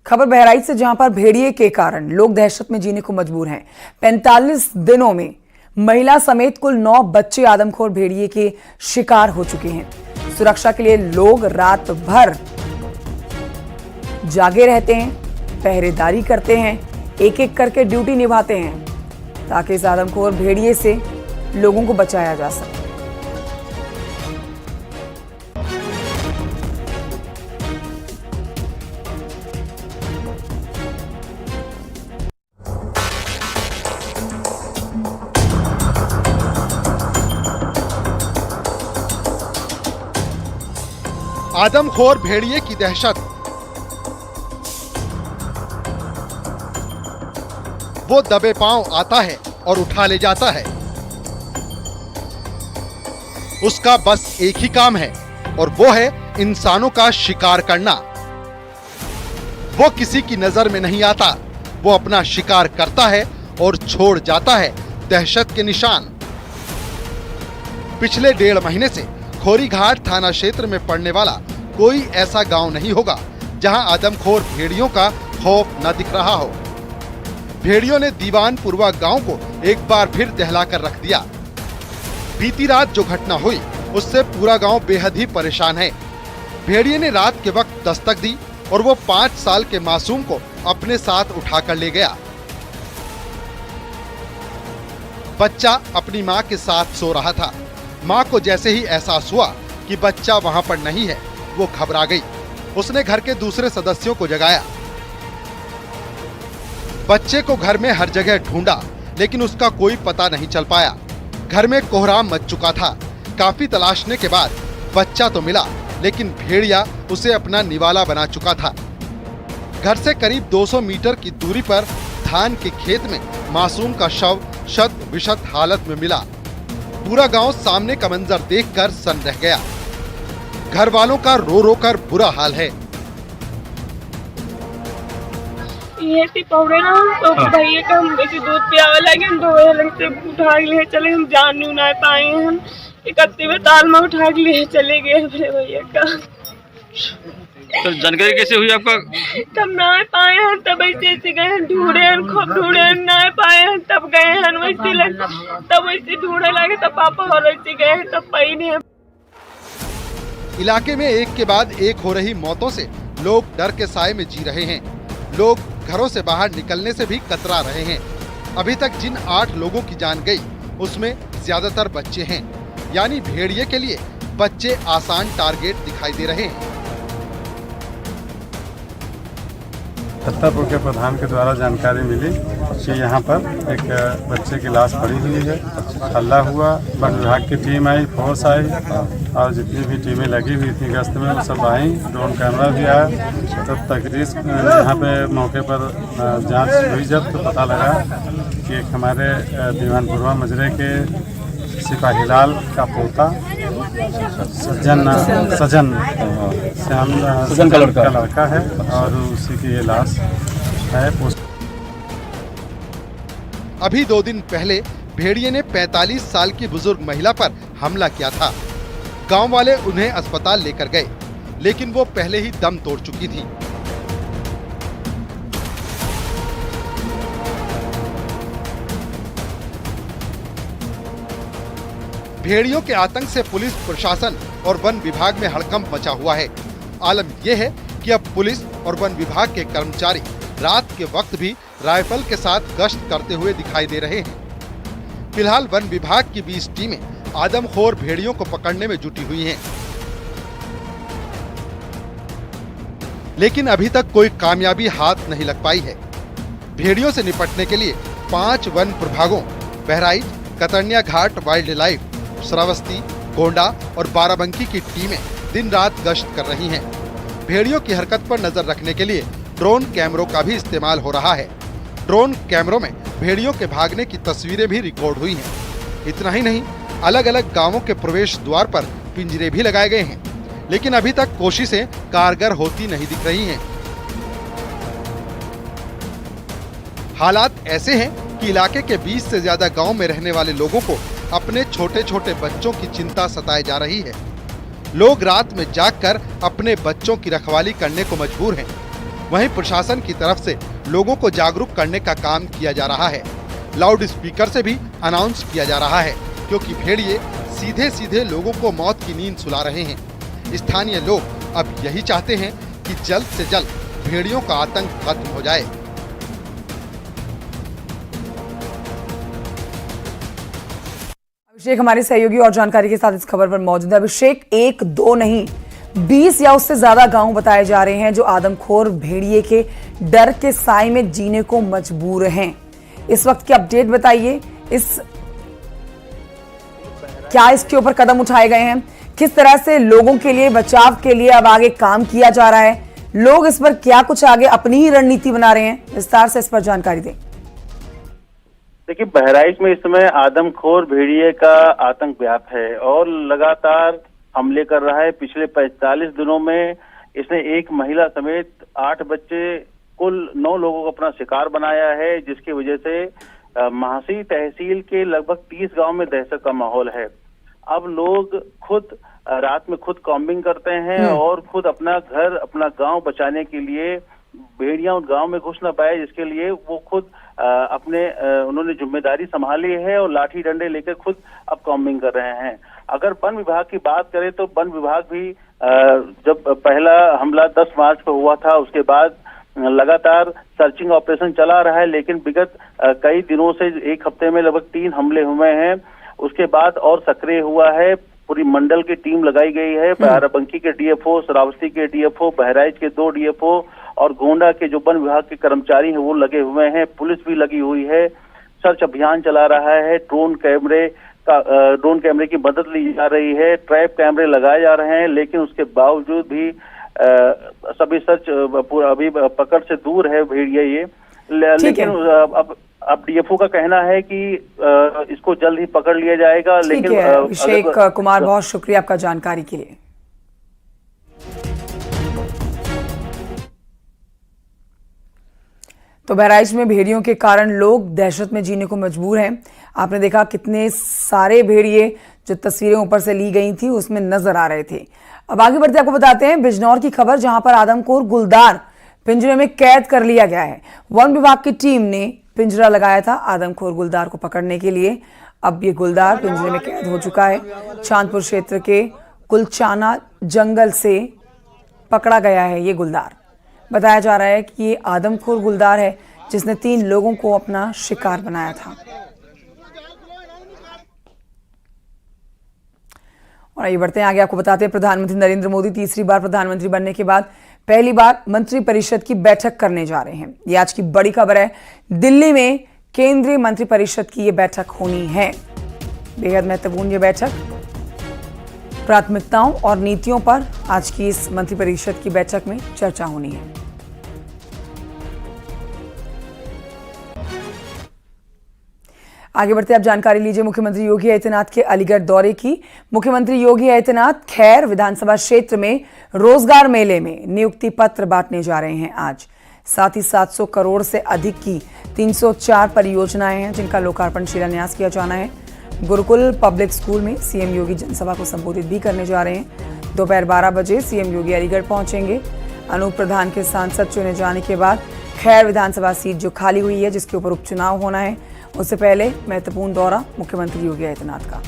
खबर बहराइच से, जहां पर भेड़िए के कारण लोग दहशत में जीने को मजबूर हैं। 45 दिनों में महिला समेत कुल 9 बच्चे आदमखोर भेड़िए के शिकार हो चुके हैं। सुरक्षा के लिए लोग रात भर जागे रहते हैं, पहरेदारी करते हैं, एक एक करके ड्यूटी निभाते हैं ताकि इस आदमखोर भेड़िए से लोगों को बचाया जा सके। आदमखोर भेड़िए की दहशत। वो दबे पांव आता है और उठा ले जाता है। उसका बस एक ही काम है और वो है इंसानों का शिकार करना। वो किसी की नजर में नहीं आता, वो अपना शिकार करता है और छोड़ जाता है दहशत के निशान। पिछले 1.5 महीने से खोरीघाट थाना क्षेत्र में पड़ने वाला कोई ऐसा गांव नहीं होगा जहां आदमखोर भेड़ियों का खौफ न दिख रहा हो। भेड़ियों ने दीवानपुरवा गांव को एक बार फिर दहलाकर रख दिया। बीती रात जो घटना हुई उससे पूरा गांव बेहद ही परेशान है। भेड़िए ने रात के वक्त दस्तक दी और वो 5 साल के मासूम को अपने साथ उठाकर ले गया। बच्चा अपनी मां के साथ सो रहा था। मां को जैसे ही एहसास हुआ कि बच्चा वहां पर नहीं है, वो घबरा गई। उसने घर के दूसरे सदस्यों को जगाया। बच्चे को घर में हर जगह ढूंढा लेकिन उसका कोई पता नहीं चल पाया। घर में कोहराम मच चुका था। काफी तलाशने के बाद बच्चा तो मिला लेकिन भेड़िया उसे अपना निवाला बना चुका था। घर से करीब 200 मीटर की दूरी पर धान के खेत में मासूम का शव शत विशत हालत में मिला। पूरा गांव सामने का मंजर देखकर सन्न रह गया। घर वालों का रो रो कर बुरा हाल है। ये थी पौड़े ना तो भैया का हम बेटी दूध पियावे लगे, हम दो लंग से उठा के लिए चले। हम जान नहीं ना पाए, हम 31वें ताल में उठा के लिए चले गए मेरे भैया का। तो जानकारी कैसे हुई आपका? तब ना पाए हैं, तब ऐसे गए हैं, ढूंढे हैं, खूब ढूंढे हैं, ना पाए हैं, तब गए हैं वैसे तब वैसे ढूंढे लगे, तब पापा और वैसे गए हैं, तब पाई नहीं है। इलाके में एक के बाद एक हो रही मौतों से लोग डर के साए में जी रहे हैं। लोग घरों से बाहर निकलने से भी कतरा रहे हैं। अभी तक जिन 8 लोगों की जान गई उसमें ज्यादातर बच्चे हैं, यानी भेड़िए के लिए बच्चे आसान टारगेट दिखाई दे रहे हैं। छत्तापुर के प्रधान के द्वारा जानकारी मिली कि यहाँ पर एक बच्चे की लाश पड़ी हुई है। हल्ला हुआ, वन विभाग की टीम आई, फोर्स आई और जितनी भी टीमें लगी हुई थी गश्त में वो सब आई। ड्रोन कैमरा भी आया। तब तकरीज यहाँ पे मौके पर जांच हुई जब तो पता लगा कि एक हमारे दीवानपुरवा मजरे के सिपाहीलाल का पोता सजन का लड़का है और उसी की ये लाश है। अभी 2 दिन पहले भेड़िए ने 45 साल की बुजुर्ग महिला पर हमला किया था। गांव वाले उन्हें अस्पताल लेकर गए लेकिन वो पहले ही दम तोड़ चुकी थी। भेड़ियों के आतंक से पुलिस प्रशासन और वन विभाग में हड़कंप मचा हुआ है। आलम यह है कि अब पुलिस और वन विभाग के कर्मचारी रात के वक्त भी राइफल के साथ गश्त करते हुए दिखाई दे रहे हैं। फिलहाल वन विभाग की 20 टीमें आदमखोर भेड़ियों को पकड़ने में जुटी हुई हैं। लेकिन अभी तक कोई कामयाबी हाथ नहीं लग पाई है। भेड़ियों से निपटने के लिए 5 वन प्रभागों बहराइच, कतरनिया घाट वाइल्ड लाइफ, श्रावस्ती, गोंडा और बाराबंकी की टीमें दिन रात गश्त कर रही हैं। भेड़ियों की हरकत पर नजर रखने के लिए ड्रोन कैमरों का भी इस्तेमाल हो रहा है। ड्रोन कैमरों में भेड़ियों के भागने की तस्वीरें भी रिकॉर्ड हुई हैं। इतना ही नहीं, अलग अलग गांवों के प्रवेश द्वार पर पिंजरे भी लगाए गए हैं, लेकिन अभी तक कोशिशें कारगर होती नहीं दिख रही हैं। हालात ऐसे हैं कि इलाके के 20 से ज्यादा गांव में रहने वाले लोगों को अपने छोटे छोटे बच्चों की चिंता सताए जा रही है। लोग रात में जागकर अपने बच्चों की रखवाली करने को मजबूर हैं। वहीं प्रशासन की तरफ से लोगों को जागरूक करने का काम किया जा रहा है। लाउड स्पीकर से भी अनाउंस किया जा रहा है, क्योंकि भेड़िए सीधे सीधे लोगों को मौत की नींद सुला रहे हैं। स्थानीय लोग अब यही चाहते हैं कि जल्द से जल्द भेड़ियों का आतंक खत्म हो जाए। अभिषेक हमारे सहयोगी और जानकारी के साथ इस खबर पर मौजूद है। अभिषेक, 1, 2 नहीं 20 या उससे ज्यादा गांव बताए जा रहे हैं जो आदमखोर भेड़िए के डर के साए में जीने को मजबूर हैं। इस वक्त की अपडेट बताइए, क्या इसके ऊपर कदम उठाए गए हैं, किस तरह से लोगों के लिए बचाव के लिए अब आगे काम किया जा रहा है, लोग इस पर क्या कुछ आगे अपनी ही रणनीति बना रहे हैं, विस्तार से इस पर जानकारी दें। देखिए, बहराइच में इस समय आदमखोर भेड़िए का आतंक व्याप्त है और लगातार हमले कर रहा है। पिछले 45 दिनों में इसने एक महिला समेत 8 बच्चे, कुल 9 लोगों को अपना शिकार बनाया है, जिसकी वजह से महासी तहसील के लगभग 30 गांव में दहशत का माहौल है। अब लोग खुद रात में खुद कॉम्बिंग करते हैं और खुद अपना घर, अपना गांव बचाने के लिए भेड़िया उन गांव में घुस न पाए, जिसके लिए वो खुद उन्होंने जिम्मेदारी संभाली है और लाठी डंडे लेकर खुद अब कॉम्बिंग कर रहे हैं। अगर वन विभाग की बात करें तो वन विभाग भी जब पहला हमला 10 मार्च को हुआ था, उसके बाद लगातार सर्चिंग ऑपरेशन चला रहा है, लेकिन विगत कई दिनों से एक हफ्ते में लगभग 3 हमले हुए हैं। उसके बाद और सक्रिय हुआ है, पूरी मंडल की टीम लगाई गई है। बाराबंकी के डीएफओ, श्रावस्ती के डीएफओ, बहराइच के 2 डीएफओ और गोंडा के जो वन विभाग के कर्मचारी हैं वो लगे हुए हैं। पुलिस भी लगी हुई है, सर्च अभियान चला रहा है। ड्रोन कैमरे की मदद ली जा रही है, ट्रैप कैमरे लगाए जा रहे हैं, लेकिन उसके बावजूद भी सभी सर्च पूरा अभी पकड़ से दूर है भेड़िया ये। लेकिन अब डीएफओ का कहना है कि इसको जल्द ही पकड़ लिया जाएगा। लेकिन अभिषेक कुमार, बहुत शुक्रिया आपका जानकारी के लिए। तो बहराइच में भेड़ियों के कारण लोग दहशत में जीने को मजबूर हैं। आपने देखा कितने सारे भेड़िए जो तस्वीरें ऊपर से ली गई थी उसमें नजर आ रहे थे। अब आगे बढ़ते आपको बताते हैं बिजनौर की खबर, जहां पर आदमखोर गुलदार पिंजरे में कैद कर लिया गया है। वन विभाग की टीम ने पिंजरा लगाया था आदमखोर गुलदार को पकड़ने के लिए। अब ये गुलदार पिंजरे में कैद हो चुका है। चांदपुर क्षेत्र के कुलचाना जंगल से पकड़ा गया है ये गुलदार। बताया जा रहा है कि ये आदमखोर गुलदार है जिसने 3 लोगों को अपना शिकार बनाया था। और आइए बढ़ते हैं आगे, आपको बताते हैं प्रधानमंत्री नरेंद्र मोदी तीसरी बार प्रधानमंत्री बनने के बाद पहली बार मंत्रिपरिषद की बैठक करने जा रहे हैं। ये आज की बड़ी खबर है। दिल्ली में केंद्रीय मंत्रिपरिषद की ये बैठक होनी है। बेहद महत्वपूर्ण ये बैठक, प्राथमिकताओं और नीतियों पर आज की इस मंत्रिपरिषद की बैठक में चर्चा होनी है। आगे बढ़ते आप जानकारी लीजिए मुख्यमंत्री योगी आदित्यनाथ के अलीगढ़ दौरे की। मुख्यमंत्री योगी आदित्यनाथ खैर विधानसभा क्षेत्र में रोजगार मेले में नियुक्ति पत्र बांटने जा रहे हैं आज। साथ ही 700 करोड़ से अधिक की 304 परियोजनाएं हैं जिनका लोकार्पण शिलान्यास किया जाना है। गुरुकुल पब्लिक स्कूल में सीएम योगी जनसभा को संबोधित भी करने जा रहे हैं। दोपहर 12 बजे सीएम योगी अलीगढ़ पहुंचेंगे। अनूप प्रधान के सांसद चुने जाने के बाद खैर विधानसभा सीट जो खाली हुई है, जिसके ऊपर उपचुनाव होना है, उससे पहले महत्वपूर्ण दौरा मुख्यमंत्री योगी आदित्यनाथ का।